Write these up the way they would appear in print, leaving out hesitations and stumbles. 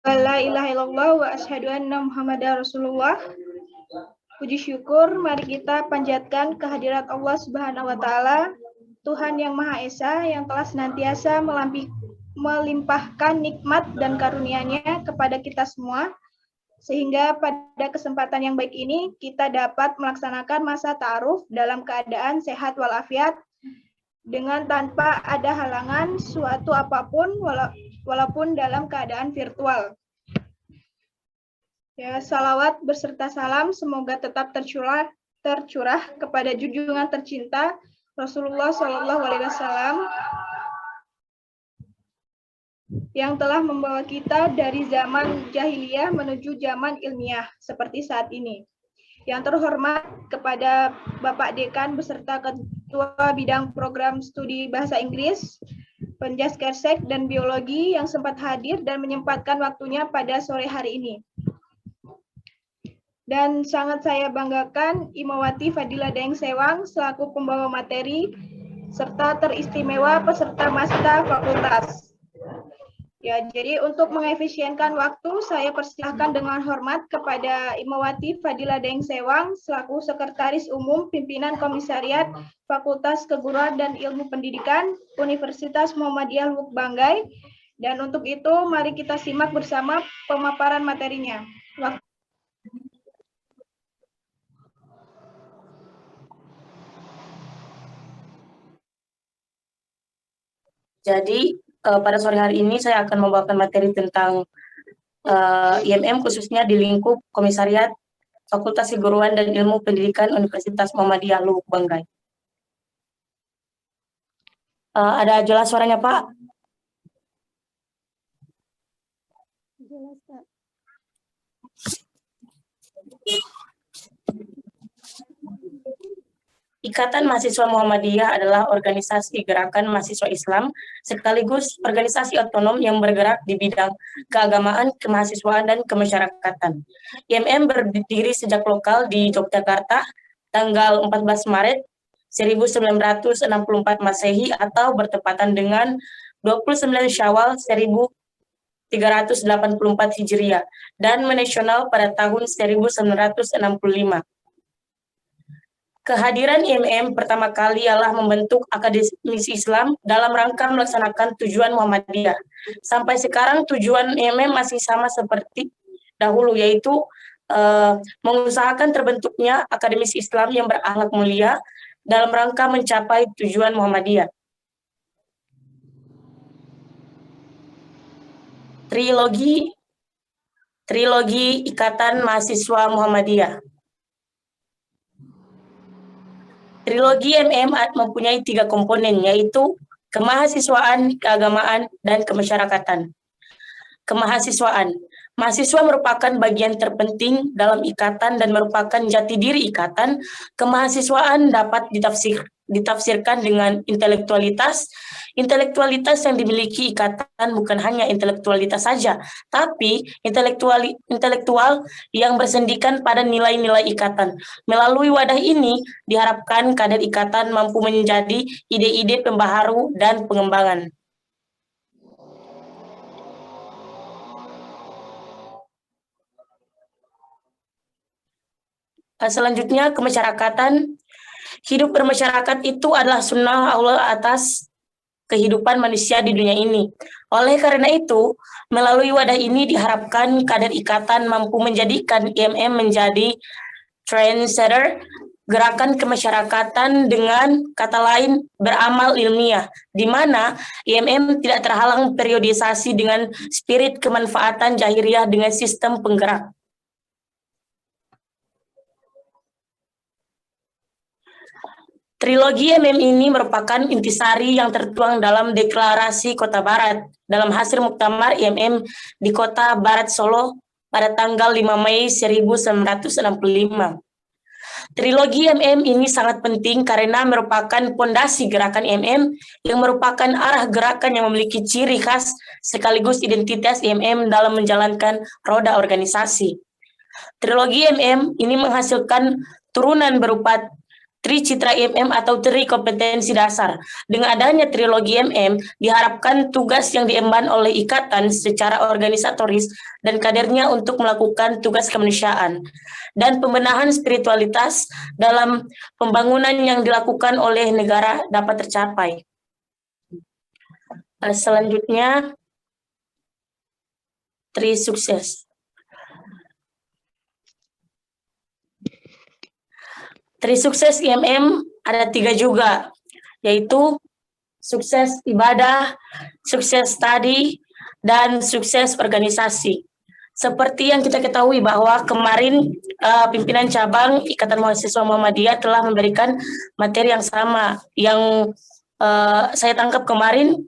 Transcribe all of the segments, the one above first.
La ilaha illallah wa asyhadu anna Muhammadar Rasulullah. Puji syukur, mari kita panjatkan kehadirat Allah Subhanahu wa Ta'ala, Tuhan yang Maha Esa, yang telah senantiasa melimpahkan nikmat dan karunia-Nya kepada kita semua, sehingga pada kesempatan yang baik ini kita dapat melaksanakan masa ta'aruf dalam keadaan sehat walafiat, dengan tanpa ada halangan suatu apapun, walaupun dalam keadaan virtual. Ya, salawat beserta salam semoga tetap tercurah kepada junjungan tercinta Rasulullah Shallallahu Alaihi Wasallam yang telah membawa kita dari zaman jahiliyah menuju zaman ilmiah seperti saat ini. Yang terhormat kepada Bapak Dekan beserta Ketua Bidang Program Studi Bahasa Inggris, Penjas Kersek dan Biologi yang sempat hadir dan menyempatkan waktunya pada sore hari ini. Dan sangat saya banggakan Imawati Fadila Daeng Sewang selaku pembawa materi serta teristimewa peserta Masta Fakultas. Ya, jadi untuk mengefisienkan waktu, saya persilahkan dengan hormat kepada Imawati Fadila Daeng Sewang selaku Sekretaris Umum Pimpinan Komisariat Fakultas Keguruan dan Ilmu Pendidikan Universitas Muhammadiyah Lubuk Banggai. Dan untuk itu, mari kita simak bersama pemaparan materinya. Jadi pada sore hari ini saya akan membawakan materi tentang IMM khususnya di lingkup Komisariat Fakultas Keguruan dan Ilmu Pendidikan Universitas Muhammadiyah Lubuk Banggai. Ada jelas suaranya, Pak? Jelas, Pak. Ikatan Mahasiswa Muhammadiyah adalah organisasi gerakan mahasiswa Islam sekaligus organisasi otonom yang bergerak di bidang keagamaan, kemahasiswaan, dan kemasyarakatan. IMM berdiri sejak lokal di Yogyakarta tanggal 14 Maret 1964 Masehi atau bertepatan dengan 29 Syawal 1384 Hijriah dan menasional pada tahun 1965. Kehadiran IMM pertama kali ialah membentuk akademisi Islam dalam rangka melaksanakan tujuan Muhammadiyah. Sampai sekarang tujuan IMM masih sama seperti dahulu, yaitu mengusahakan terbentuknya akademisi Islam yang berakhlak mulia dalam rangka mencapai tujuan Muhammadiyah. Trilogi Ikatan Mahasiswa Muhammadiyah. Trilogi IMM mempunyai 3 komponen, yaitu kemahasiswaan, keagamaan, dan kemasyarakatan. Kemahasiswaan. Mahasiswa merupakan bagian terpenting dalam ikatan dan merupakan jati diri ikatan. Kemahasiswaan dapat ditafsirkan dengan intelektualitas. Intelektualitas yang dimiliki ikatan bukan hanya intelektualitas saja, tapi intelektual yang bersendikan pada nilai-nilai ikatan. Melalui wadah ini, diharapkan kader ikatan mampu menjadi ide-ide pembaharu dan pengembangan. Selanjutnya, kemasyarakatan. Hidup bermasyarakat itu adalah sunnah Allah atas kehidupan manusia di dunia ini. Oleh karena itu, melalui wadah ini diharapkan kader ikatan mampu menjadikan IMM menjadi trendsetter gerakan kemasyarakatan, dengan kata lain beramal ilmiah, di mana IMM tidak terhalang periodisasi dengan spirit kemanfaatan jahiliyah dengan sistem penggerak. Trilogi IMM ini merupakan intisari yang tertuang dalam Deklarasi Kota Barat dalam hasil muktamar IMM di Kota Barat Solo pada tanggal 5 Mei 1965. Trilogi IMM ini sangat penting karena merupakan pondasi gerakan IMM yang merupakan arah gerakan yang memiliki ciri khas sekaligus identitas IMM dalam menjalankan roda organisasi. Trilogi IMM ini menghasilkan turunan berupa Tricitra IMM atau Tri Kompetensi Dasar. Dengan adanya trilogi IMM, diharapkan tugas yang diemban oleh ikatan secara organisatoris dan kadernya untuk melakukan tugas kemanusiaan dan pembenahan spiritualitas dalam pembangunan yang dilakukan oleh negara dapat tercapai. Selanjutnya, Tri sukses. Tri sukses IMM ada 3 juga, yaitu sukses ibadah, sukses studi, dan sukses organisasi. Seperti yang kita ketahui bahwa kemarin pimpinan cabang Ikatan Mahasiswa Muhammadiyah telah memberikan materi yang sama. Yang saya tangkap kemarin,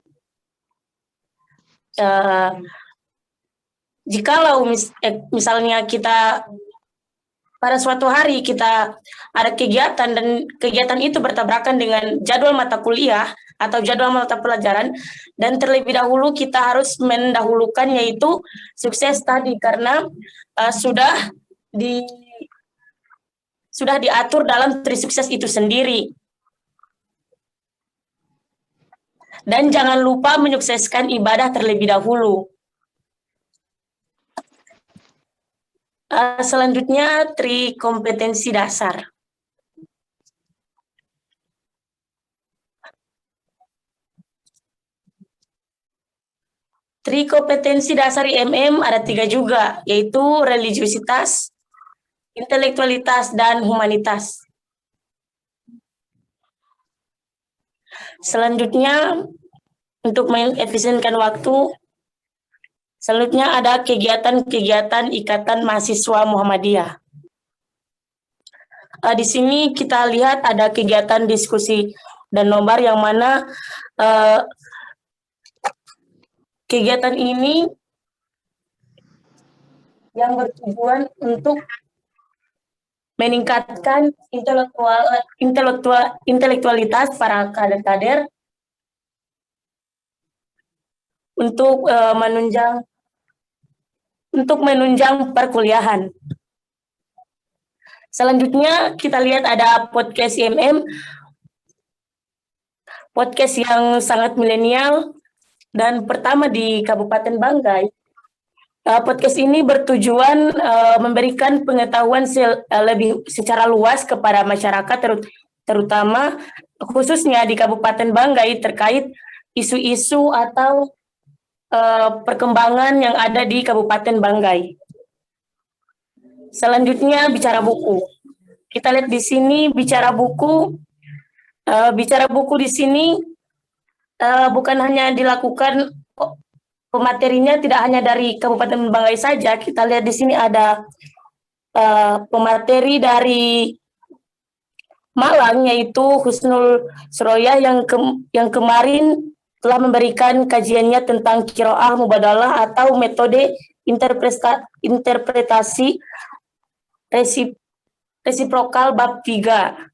jikalau misalnya kita pada suatu hari kita ada kegiatan dan kegiatan itu bertabrakan dengan jadwal mata kuliah atau jadwal mata pelajaran, dan terlebih dahulu kita harus mendahulukan yaitu sukses tadi karena sudah diatur dalam tri sukses itu sendiri. Dan jangan lupa menyukseskan ibadah terlebih dahulu. Selanjutnya, Tri Kompetensi Dasar. Tri Kompetensi Dasar IMM ada 3 juga, yaitu religiusitas, intelektualitas, dan humanitas. Selanjutnya, untuk mengefisienkan waktu, selanjutnya ada kegiatan-kegiatan Ikatan Mahasiswa Muhammadiyah. Di sini kita lihat ada kegiatan diskusi dan nobar yang mana kegiatan ini yang bertujuan untuk meningkatkan intelektualitas para kader-kader untuk menunjang perkuliahan. Selanjutnya kita lihat ada podcast IMM, podcast yang sangat milenial dan pertama di Kabupaten Banggai. Podcast ini bertujuan memberikan pengetahuan lebih secara luas kepada masyarakat, terutama khususnya di Kabupaten Banggai terkait isu-isu atau perkembangan yang ada di Kabupaten Banggai. Selanjutnya bicara buku. Kita lihat di sini bicara buku. Bicara buku di sini bukan hanya dilakukan pematerinya tidak hanya dari Kabupaten Banggai saja. Kita lihat di sini ada pemateri dari Malang yaitu Husnul Suroyah yang kemarin telah memberikan kajiannya tentang qiraah mubadalah atau metode interpretasi resiprokal bab 3.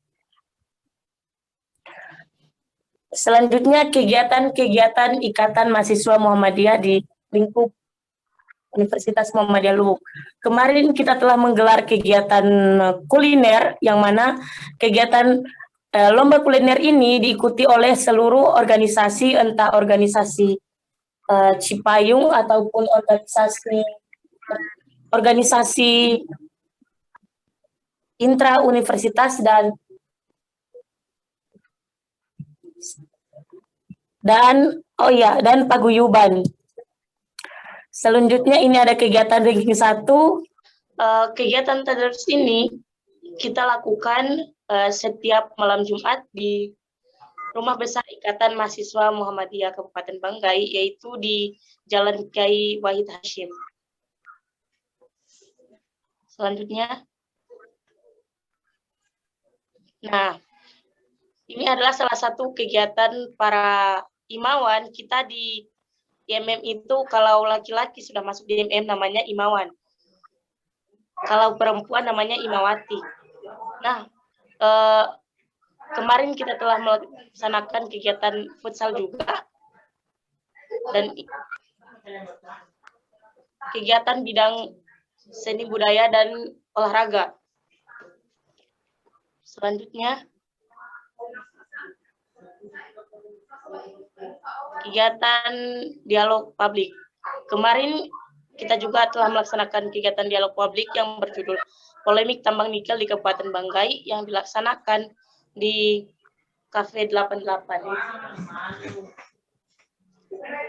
Selanjutnya kegiatan-kegiatan Ikatan Mahasiswa Muhammadiyah di lingkup Universitas Muhammadiyah Lubuk. Kemarin kita telah menggelar kegiatan kuliner yang mana kegiatan lomba kuliner ini diikuti oleh seluruh organisasi, entah organisasi Cipayung ataupun organisasi intra universitas dan paguyuban. Selanjutnya ini ada kegiatan ranking 1. Kegiatan tadarus ini kita lakukan setiap malam Jumat di Rumah Besar Ikatan Mahasiswa Muhammadiyah Kabupaten Banggai, yaitu di Jalan Kiai Wahid Hashim. Selanjutnya, nah, ini adalah salah satu kegiatan para imawan. Kita di IMM itu kalau laki-laki sudah masuk di IMM namanya imawan. Kalau perempuan namanya imawati. Nah, kemarin kita telah melaksanakan kegiatan futsal juga dan kegiatan bidang seni budaya dan olahraga. Selanjutnya, kegiatan dialog publik. Kemarin kita juga telah melaksanakan kegiatan dialog publik yang berjudul Polemik Tambang Nikel di Kabupaten Banggai yang dilaksanakan di Cafe 88.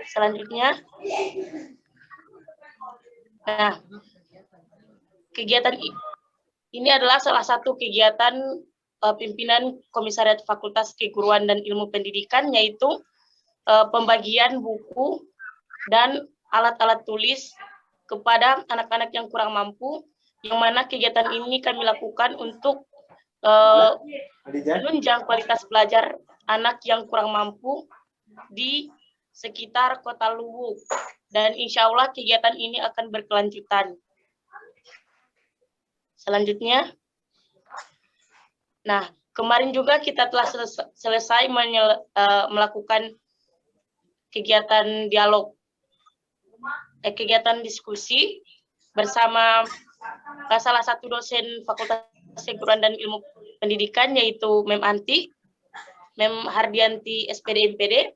Selanjutnya, nah, kegiatan ini adalah salah satu kegiatan pimpinan Komisariat Fakultas Keguruan dan Ilmu Pendidikan, yaitu pembagian buku dan alat-alat tulis kepada anak-anak yang kurang mampu, yang mana kegiatan ini kami lakukan untuk menunjang kualitas belajar anak yang kurang mampu di sekitar Kota Luwu. Dan insya Allah kegiatan ini akan berkelanjutan. Selanjutnya, nah, kemarin juga kita telah selesai melakukan kegiatan dialog, kegiatan diskusi bersama salah satu dosen Fakultas Keguruan dan Ilmu Pendidikan, yaitu Mem Anti, Mem Hardianti SPD MPD,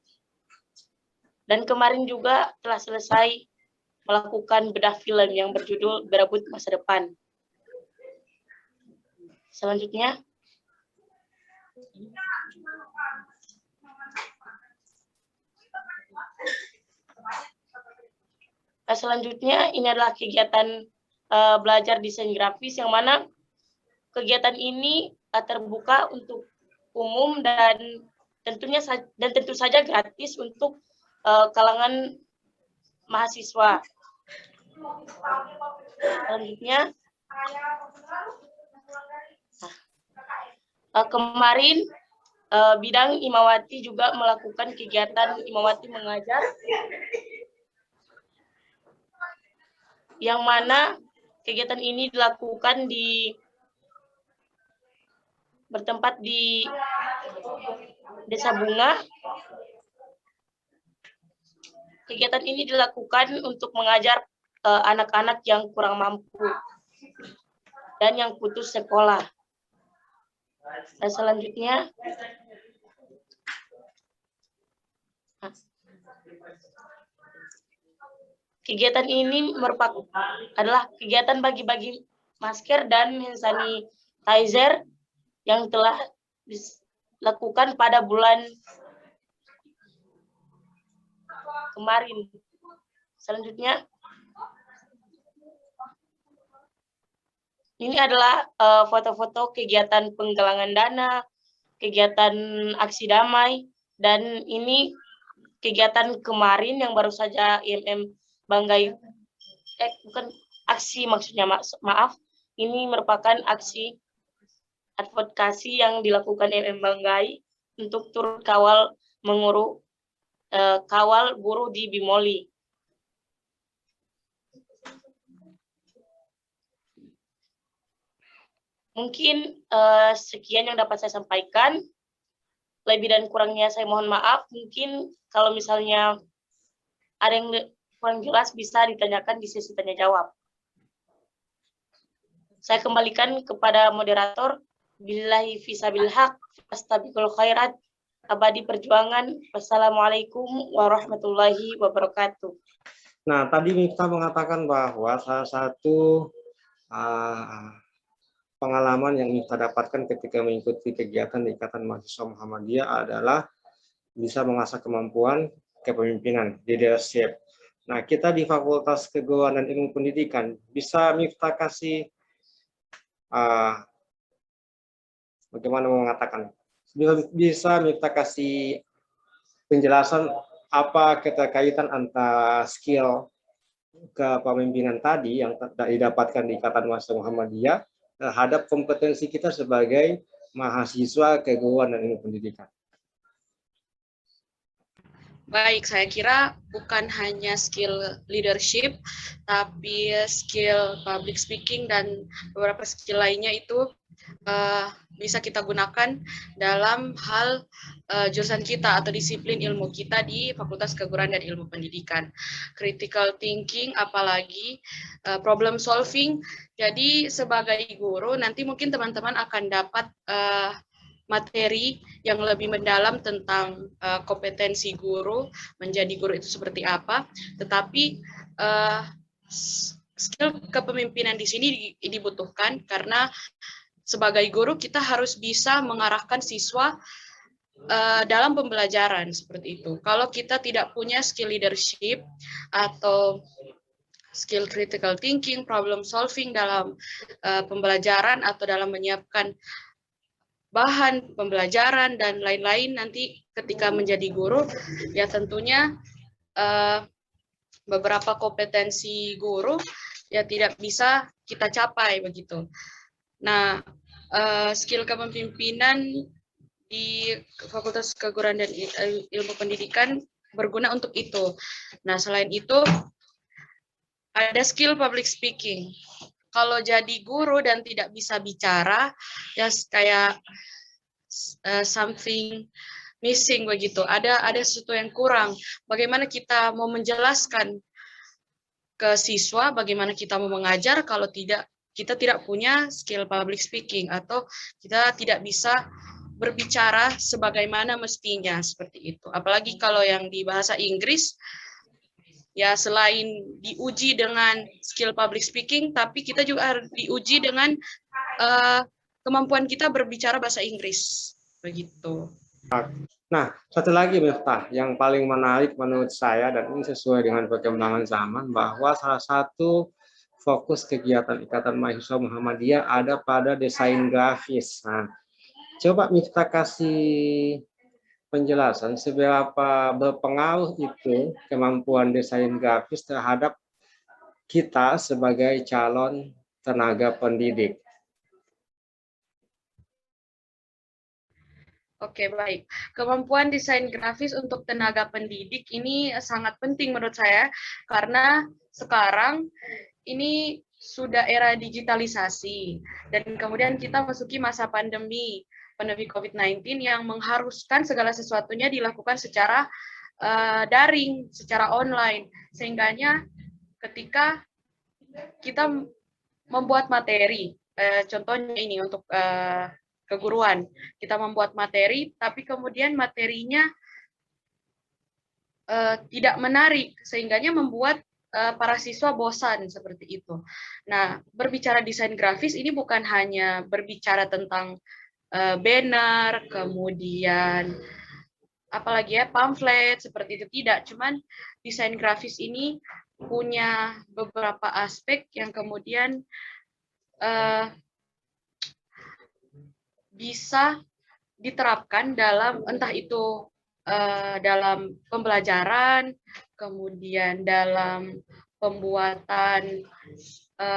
dan kemarin juga telah selesai melakukan bedah film yang berjudul Berebut Masa Depan. Selanjutnya, ini adalah kegiatan belajar desain grafis, yang mana kegiatan ini terbuka untuk umum dan tentu saja gratis untuk kalangan mahasiswa. Selanjutnya, kemarin bidang Imawati juga melakukan kegiatan Imawati mengajar, yang mana kegiatan ini dilakukan bertempat di Desa Bunga. Kegiatan ini dilakukan untuk mengajar anak-anak yang kurang mampu dan yang putus sekolah. Dan selanjutnya, kegiatan ini adalah kegiatan bagi-bagi masker dan hand sanitizer yang telah dilakukan pada bulan kemarin. Selanjutnya, ini adalah foto-foto kegiatan penggalangan dana, kegiatan aksi damai, dan ini kegiatan kemarin yang baru saja IMM Banggai, bukan aksi maksudnya, maaf, ini merupakan aksi advokasi yang dilakukan IMM Banggai untuk turut kawal buruh di Bimoli. Mungkin sekian yang dapat saya sampaikan. Lebih dan kurangnya saya mohon maaf. Mungkin kalau misalnya ada yang kurang jelas bisa ditanyakan di sesi tanya jawab. Saya kembalikan kepada moderator. Billahi fisabil haq, fastabiqul khairat, abadi perjuangan. Wassalamualaikum warahmatullahi wabarakatuh. Nah, tadi Miftah mengatakan bahwa salah satu pengalaman yang Miftah dapatkan ketika mengikuti kegiatan di Ikatan Mahasiswa Muhammadiyah adalah bisa mengasah kemampuan kepemimpinan, leadership. Nah, kita di Fakultas Keguruan dan Ilmu Pendidikan, bisa Miftah kasih bagaimana mengatakan? Bisa Miftah kasih penjelasan apa keterkaitan antara skill kepemimpinan tadi yang didapatkan di Ikatan Mahasiswa Muhammadiyah terhadap kompetensi kita sebagai mahasiswa keguruan dan ilmu pendidikan. Baik, saya kira bukan hanya skill leadership, tapi skill public speaking dan beberapa skill lainnya itu bisa kita gunakan dalam hal jurusan kita atau disiplin ilmu kita di Fakultas Keguruan dan Ilmu Pendidikan. Critical thinking, apalagi problem solving. Jadi sebagai guru, nanti mungkin teman-teman akan dapat materi yang lebih mendalam tentang kompetensi guru, menjadi guru itu seperti apa, tetapi skill kepemimpinan di sini dibutuhkan karena sebagai guru kita harus bisa mengarahkan siswa dalam pembelajaran seperti itu. Kalau kita tidak punya skill leadership atau skill critical thinking, problem solving dalam pembelajaran atau dalam menyiapkan bahan pembelajaran dan lain-lain, nanti ketika menjadi guru ya tentunya beberapa kompetensi guru ya tidak bisa kita capai begitu. Nah, skill kepemimpinan di Fakultas Keguruan dan Ilmu Pendidikan berguna untuk itu. Nah, selain itu ada skill public speaking. Kalau jadi guru dan tidak bisa bicara, ya kayak something missing begitu. Ada sesuatu yang kurang. Bagaimana kita mau menjelaskan ke siswa, bagaimana kita mau mengajar kalau kita tidak punya skill public speaking atau kita tidak bisa berbicara sebagaimana mestinya seperti itu. Apalagi kalau yang di bahasa Inggris, ya selain diuji dengan skill public speaking, tapi kita juga harus diuji dengan kemampuan kita berbicara bahasa Inggris, begitu. Nah, satu lagi Miftah, yang paling menarik menurut saya dan ini sesuai dengan perkembangan zaman, bahwa salah satu fokus kegiatan Ikatan Mahasiswa Muhammadiyah ada pada desain grafis. Nah, coba Miftah kasih penjelasan seberapa berpengaruh itu kemampuan desain grafis terhadap kita sebagai calon tenaga pendidik. Oke, baik. Kemampuan desain grafis untuk tenaga pendidik ini sangat penting menurut saya, karena sekarang ini sudah era digitalisasi, dan kemudian kita masuki masa pandemi COVID-19 yang mengharuskan segala sesuatunya dilakukan secara daring, secara online. Sehingganya ketika kita membuat materi, contohnya ini untuk keguruan, kita membuat materi, tapi kemudian materinya tidak menarik, sehingganya membuat para siswa bosan seperti itu. Nah, berbicara desain grafis ini bukan hanya berbicara tentang banner, kemudian apalagi ya pamflet seperti itu, tidak. Cuman desain grafis ini punya beberapa aspek yang kemudian bisa diterapkan dalam entah itu dalam pembelajaran, kemudian dalam pembuatan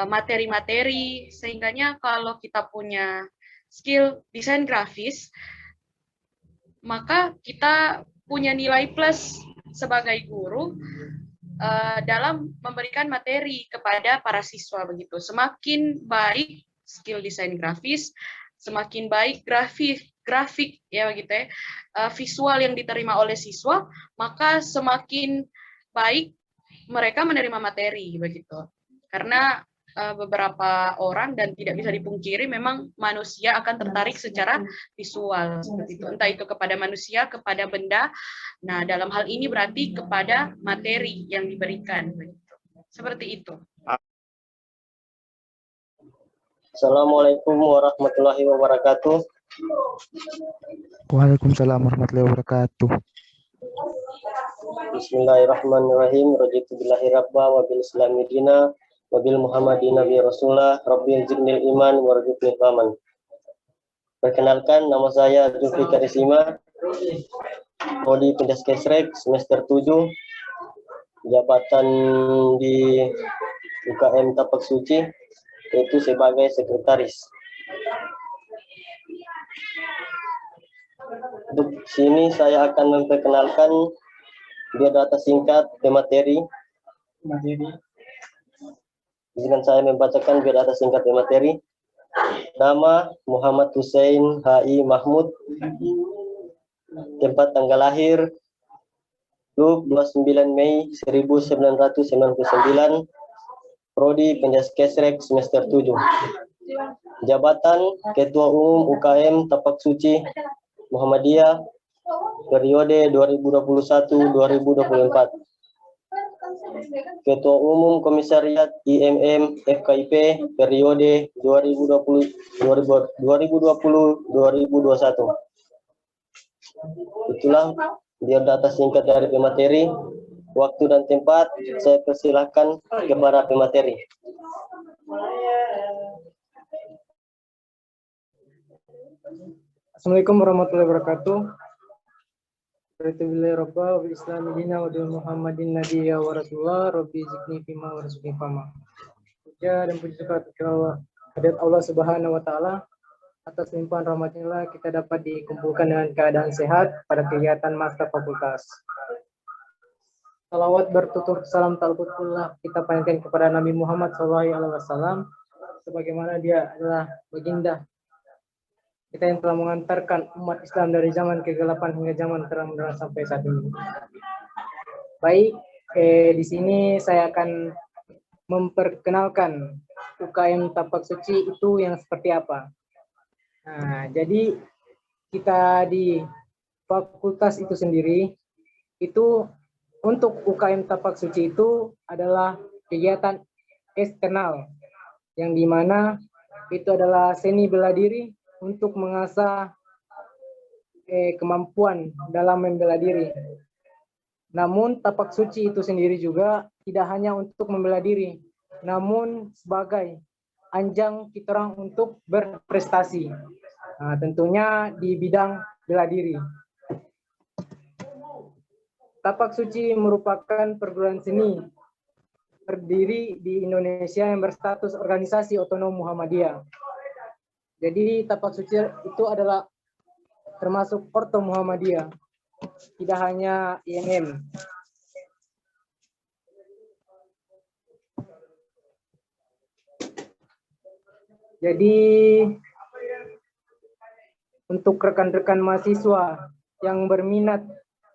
materi-materi, sehingganya kalau kita punya skill desain grafis, maka kita punya nilai plus sebagai guru dalam memberikan materi kepada para siswa begitu. Semakin baik skill desain grafis, semakin baik grafik ya begitu ya, visual yang diterima oleh siswa, maka semakin baik mereka menerima materi begitu. Karena beberapa orang, dan tidak bisa dipungkiri, memang manusia akan tertarik secara visual seperti itu, entah itu kepada manusia, kepada benda. Nah, dalam hal ini berarti kepada materi yang diberikan begitu. Seperti itu. Assalamualaikum warahmatullahi wabarakatuh. Waalaikumsalam warahmatullahi wabarakatuh. Bismillahirrahmanirrahim. Raditu billahi rabba wa bil islami dina wa bil muhammadin nabi rasulullah rabbil zidnil iman warzuqni faman. Perkenalkan, nama saya Zulfi Karisima, prodi Penjaskesrek semester 7, jabatan di UKM Tapak Suci, yaitu sebagai sekretaris. Untuk sini saya akan memperkenalkan biodata singkat pemateri. Izinkan saya membacakan biodata singkat pemateri. Nama Muhammad Hussein HI Mahmud. Tempat tanggal lahir 29 Mei 1999. Prodi Penjaskesrek semester 7. Jabatan Ketua Umum UKM Tapak Suci Muhammadiyah periode 2021-2024. Ketua Umum Komisariat IMM FKIP periode 2020-2021. Itulah biodata singkat dari pemateri. Waktu dan tempat saya persilahkan kepada pemateri. Assalamualaikum warahmatullahi wabarakatuh. Bismillahirrahmanirrahim. Wa bismillahirrahmanirrahim. Wa bi Muhammadin nabiyya wa rasulullah. Rabbi zidni fima wa rizqni fama. Puja dan puji kehadirat Allah Subhanahu wa taala. Atas limpahan rahmatnya kita dapat dikumpulkan dengan keadaan sehat pada kegiatan Master Fakultas. Salawat bertutur salam talbutullah kita panjatkan kepada Nabi Muhammad SAW, sebagaimana dia adalah baginda kita yang telah mengantarkan umat Islam dari zaman kegelapan hingga zaman terang benderang sampai saat ini. Baik, di sini saya akan memperkenalkan UKM Tapak Suci itu yang seperti apa. Nah, jadi kita di fakultas itu sendiri, itu untuk UKM Tapak Suci itu adalah kegiatan eksternal, yang dimana itu adalah seni bela diri untuk mengasah kemampuan dalam membela diri. Namun Tapak Suci itu sendiri juga tidak hanya untuk membela diri, namun sebagai ajang kita orang untuk berprestasi. Nah, tentunya di bidang bela diri. Tapak Suci merupakan perguruan seni berdiri di Indonesia yang berstatus organisasi otonom Muhammadiyah. Jadi Tapak Suci itu adalah termasuk Orto Muhammadiyah, tidak hanya IMM. Jadi untuk rekan-rekan mahasiswa yang berminat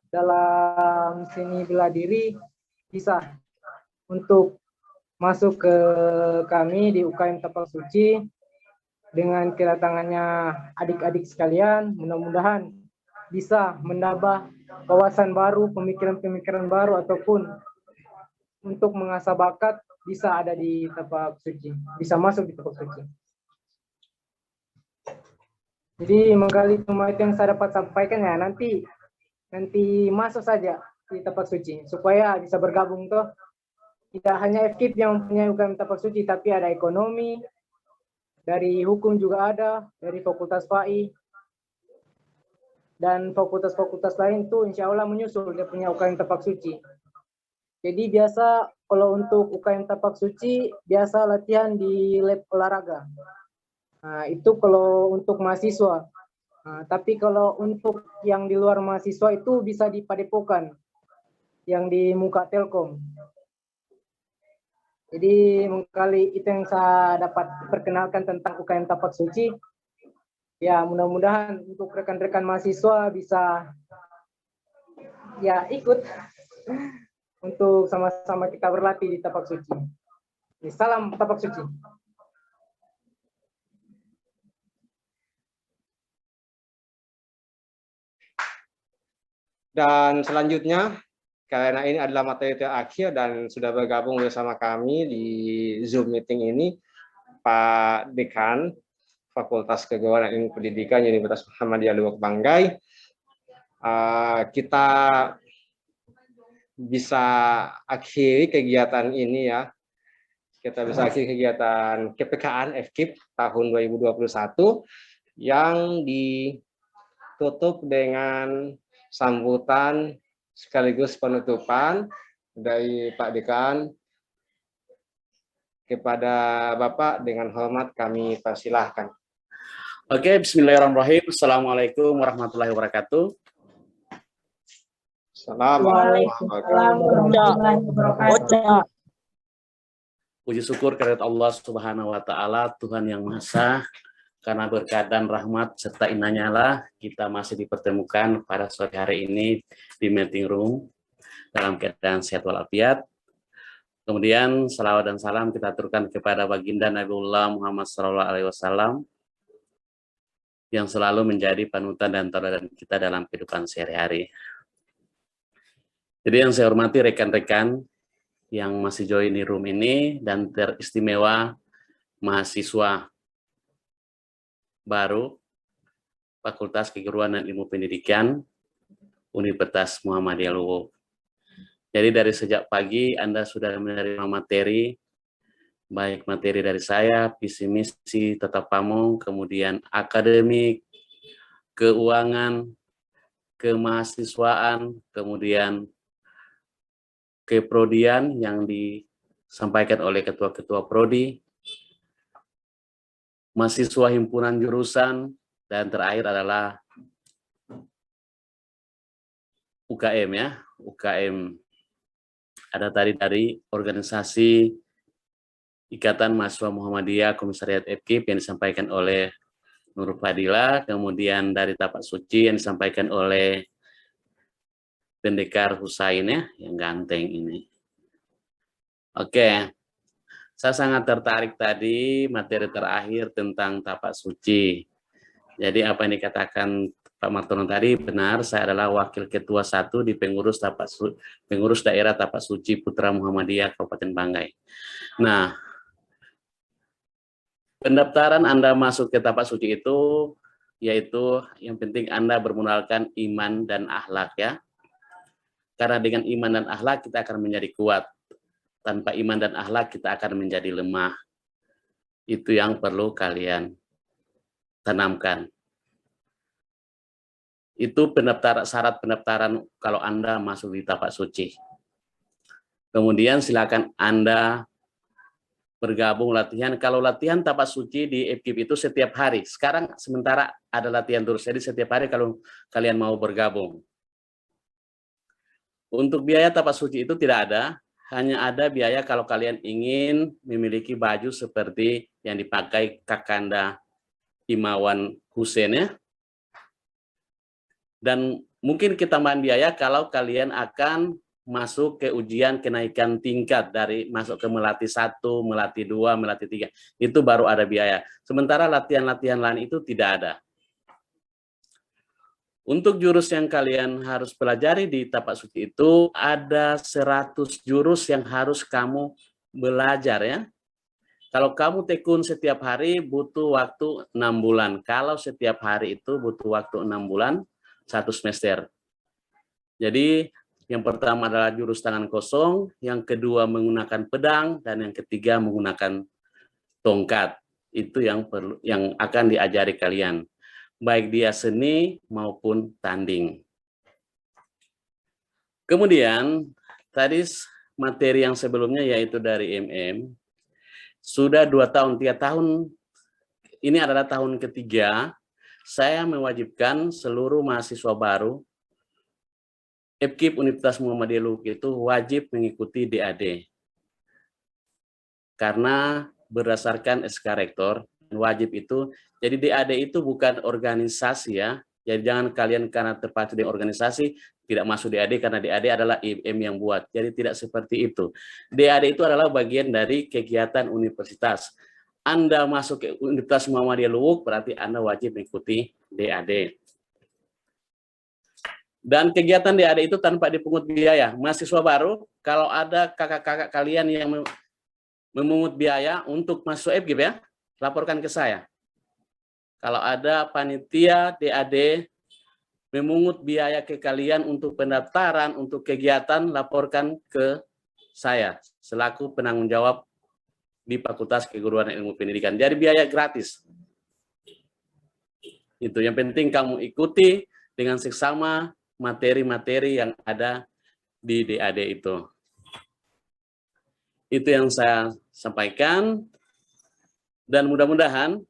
dalam seni bela diri bisa untuk masuk ke kami di UKM Tapak Suci. Dengan kedatangannya adik-adik sekalian, mudah-mudahan bisa menambah wawasan baru, pemikiran-pemikiran baru, ataupun untuk mengasah bakat bisa ada di Tapak Suci, bisa masuk di Tapak Suci. Jadi menggali semua itu yang saya dapat sampaikan ya, nanti masuk saja di Tapak Suci supaya bisa bergabung toh. Tidak hanya FKIP yang mempunyai UKM Tapak Suci, tapi ada ekonomi, dari hukum juga ada, dari Fakultas FAI, dan fakultas-fakultas lain tuh insya Allah menyusul dia punya UKM Tapak Suci. Jadi biasa kalau untuk UKM Tapak Suci biasa latihan di lab olahraga. Nah, itu kalau untuk mahasiswa. Nah, tapi kalau untuk yang di luar mahasiswa itu bisa di Padepokan, yang di Muka Telkom. Jadi mengkali itu yang saya dapat perkenalkan tentang UKM Tapak Suci. Ya mudah-mudahan untuk rekan-rekan mahasiswa bisa ya ikut untuk sama-sama kita berlatih di Tapak Suci. Salam Tapak Suci. Dan selanjutnya, karena ini adalah materi terakhir dan sudah bergabung bersama kami di Zoom meeting ini, Pak Dekan Fakultas Keguruan dan Ilmu Pendidikan Universitas Muhammadiyah Luwuk Banggai. Kita bisa akhiri kegiatan ini ya. Kita bisa akhiri kegiatan KPKN FKIP tahun 2021 yang ditutup dengan sambutan sekaligus penutupan dari Pak Dekan. Kepada Bapak dengan hormat kami persilahkan. Oke, bismillahirrahmanirrahim. Assalamualaikum warahmatullahi wabarakatuh. Assalamualaikum warahmatullahi wabarakatuh. Puji syukur kehadirat Allah Subhanahu wa taala, Tuhan yang Maha Esa, karena berkat dan rahmat serta inanya lah kita masih dipertemukan pada sore hari ini di meeting room dalam keadaan sehat walafiat. Kemudian salawat dan salam kita aturkan kepada baginda Nabiullah Muhammad SAW yang selalu menjadi panutan dan teladan kita dalam kehidupan sehari-hari. Jadi yang saya hormati rekan-rekan yang masih join di room ini dan teristimewa mahasiswa baru Fakultas Keguruan dan Ilmu Pendidikan Universitas Muhammadiyah Luwu. Jadi dari sejak pagi Anda sudah menerima materi, baik materi dari saya, visi misi, tata pamong, kemudian akademik, keuangan, kemahasiswaan, kemudian keprodian yang disampaikan oleh ketua-ketua prodi, mahasiswa himpunan jurusan, dan terakhir adalah UKM ya, UKM. Ada tadi dari organisasi Ikatan Mahasiswa Muhammadiyah Komisariat FKIP yang disampaikan oleh Nur Fadila, kemudian dari Tapak Suci yang disampaikan oleh Pendekar Husain ya, yang ganteng ini. Oke, saya sangat tertarik tadi materi terakhir tentang Tapak Suci. Jadi apa yang dikatakan Pak Martono tadi benar, saya adalah Wakil Ketua 1 di pengurus daerah Tapak Suci Putra Muhammadiyah Kabupaten Banggai. Nah, pendaftaran Anda masuk ke Tapak Suci itu, yaitu yang penting Anda bermodalkan iman dan akhlak ya. Karena dengan iman dan akhlak kita akan menjadi kuat. Tanpa iman dan akhlak kita akan menjadi lemah. Itu yang perlu kalian tanamkan. Itu syarat pendaftaran kalau Anda masuk di Tapak Suci. Kemudian silakan Anda bergabung latihan. Kalau latihan Tapak Suci di FKIP itu setiap hari. Sekarang sementara ada latihan terus. Jadi setiap hari kalau kalian mau bergabung. Untuk biaya Tapak Suci itu tidak ada. Hanya ada biaya kalau kalian ingin memiliki baju seperti yang dipakai Kakanda Imawan Hussein ya. Dan mungkin ketambahan biaya kalau kalian akan masuk ke ujian kenaikan tingkat dari masuk ke Melati 1, Melati 2, Melati 3. Itu baru ada biaya. Sementara latihan-latihan lain itu tidak ada. Untuk jurus yang kalian harus pelajari di Tapak Suci itu ada 100 jurus yang harus kamu belajar ya. Kalau kamu tekun setiap hari butuh waktu 6 bulan. Kalau setiap hari itu butuh waktu 6 bulan, 1 semester. Jadi yang pertama adalah jurus tangan kosong, yang kedua menggunakan pedang, dan yang ketiga menggunakan tongkat. Itu yang akan diajari kalian, baik dia seni maupun tanding. Kemudian tadi materi yang sebelumnya yaitu dari MM, sudah 2 tahun, 3 tahun, ini adalah tahun ketiga, saya mewajibkan seluruh mahasiswa baru FKIP Universitas Muhammadiyah Luwu itu wajib mengikuti DAD. Karena berdasarkan SK Rektor, wajib itu, jadi DAD itu bukan organisasi ya, jadi jangan kalian karena terpacu di organisasi, tidak masuk DAD karena DAD adalah IM yang buat, jadi tidak seperti itu. DAD itu adalah bagian dari kegiatan universitas. Anda masuk ke Universitas Muhammadiyah Luwu, berarti Anda wajib mengikuti DAD. Dan kegiatan DAD itu tanpa dipungut biaya. Mahasiswa baru, kalau ada kakak-kakak kalian yang memungut biaya untuk masuk FKIP ya, laporkan ke saya. Kalau ada panitia DAD memungut biaya ke kalian untuk pendaftaran, untuk kegiatan, laporkan ke saya selaku penanggung jawab di Fakultas Keguruan dan Ilmu Pendidikan. Jadi biaya gratis. Itu yang penting kamu ikuti dengan seksama materi-materi yang ada di DAD itu. Itu yang saya sampaikan. Dan mudah-mudahan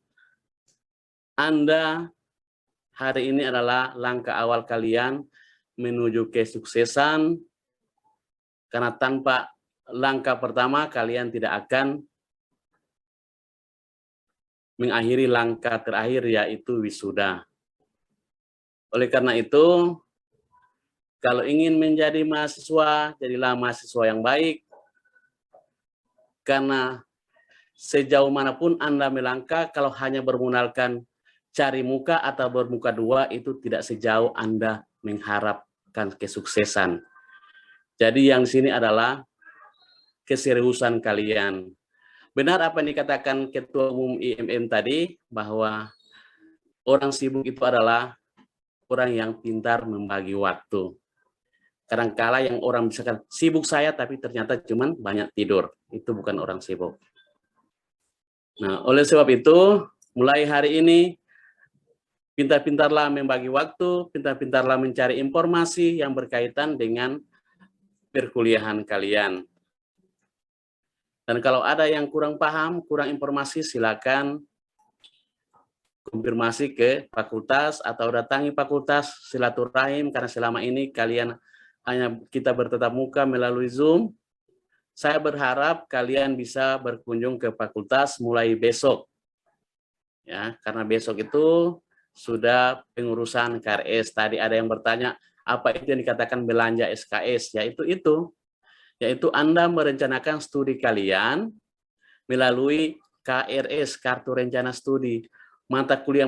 Anda hari ini adalah langkah awal kalian menuju kesuksesan. Karena tanpa langkah pertama kalian tidak akan mengakhiri langkah terakhir yaitu wisuda. Oleh karena itu, kalau ingin menjadi mahasiswa, jadilah mahasiswa yang baik. Karena sejauh manapun Anda melangkah, kalau hanya bermodalkan cari muka atau bermuka dua, itu tidak sejauh Anda mengharapkan kesuksesan. Jadi yang di sini adalah keseriusan kalian. Benar apa yang dikatakan Ketua Umum IMM tadi, bahwa orang sibuk itu adalah orang yang pintar membagi waktu. Kadang-kala yang orang misalkan sibuk saya, tapi ternyata cuman banyak tidur. Itu bukan orang sibuk. Nah, oleh sebab itu, mulai hari ini, pintar-pintarlah membagi waktu, pintar-pintarlah mencari informasi yang berkaitan dengan perkuliahan kalian. Dan kalau ada yang kurang paham, kurang informasi, silakan konfirmasi ke fakultas atau datangi fakultas, silaturahim, karena selama ini kalian hanya kita bertatap muka melalui Zoom. Saya berharap kalian bisa berkunjung ke fakultas mulai besok. Ya, karena besok itu sudah pengurusan KRS. Tadi ada yang bertanya, apa itu yang dikatakan belanja SKS? Yaitu Anda merencanakan studi kalian melalui KRS, Kartu Rencana Studi. Mata kuliah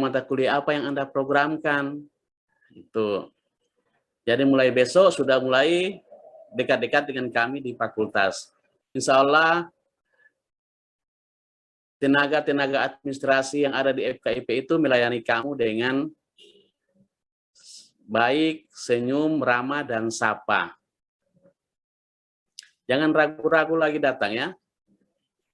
apa yang Anda programkan. Itu. Jadi mulai besok sudah mulai dekat-dekat dengan kami di fakultas. Insya Allah tenaga-tenaga administrasi yang ada di FKIP itu melayani kamu dengan baik, senyum, ramah, dan sapa. Jangan ragu-ragu lagi datang ya.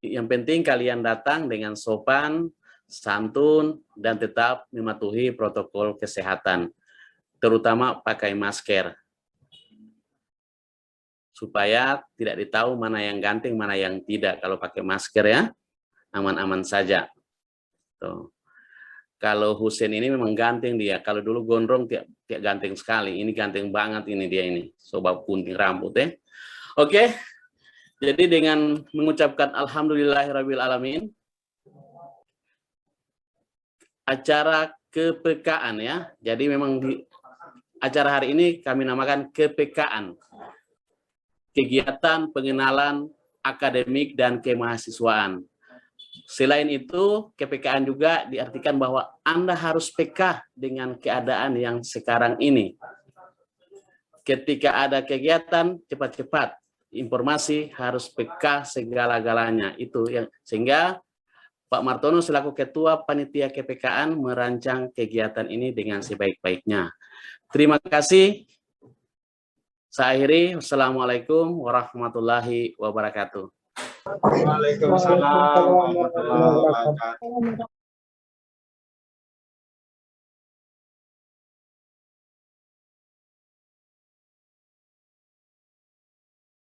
Yang penting kalian datang dengan sopan, santun, dan tetap mematuhi protokol kesehatan. Terutama pakai masker. Supaya tidak ditahu mana yang ganteng, mana yang tidak. Kalau pakai masker ya, aman-aman saja. Tuh. Kalau Husein ini memang ganteng dia. Kalau dulu gondrong tidak ganteng sekali. Ini ganteng banget ini dia ini. Sobat gunting rambut ya. Oke, jadi dengan mengucapkan Alhamdulillahirabbil alamin, acara kepekaan ya. Jadi memang di acara hari ini kami namakan kepekaan, kegiatan pengenalan akademik dan kemahasiswaan. Selain itu, kepekaan juga diartikan bahwa Anda harus peka dengan keadaan yang sekarang ini. Ketika ada kegiatan, cepat-cepat. Informasi harus peka segala-galanya. Itu yang sehingga Pak Martono selaku Ketua Panitia KPKAN merancang kegiatan ini dengan sebaik-baiknya. Terima kasih. Saya akhiri. Wassalamualaikum warahmatullahi wabarakatuh. Waalaikumsalam warahmatullahi wabarakatuh.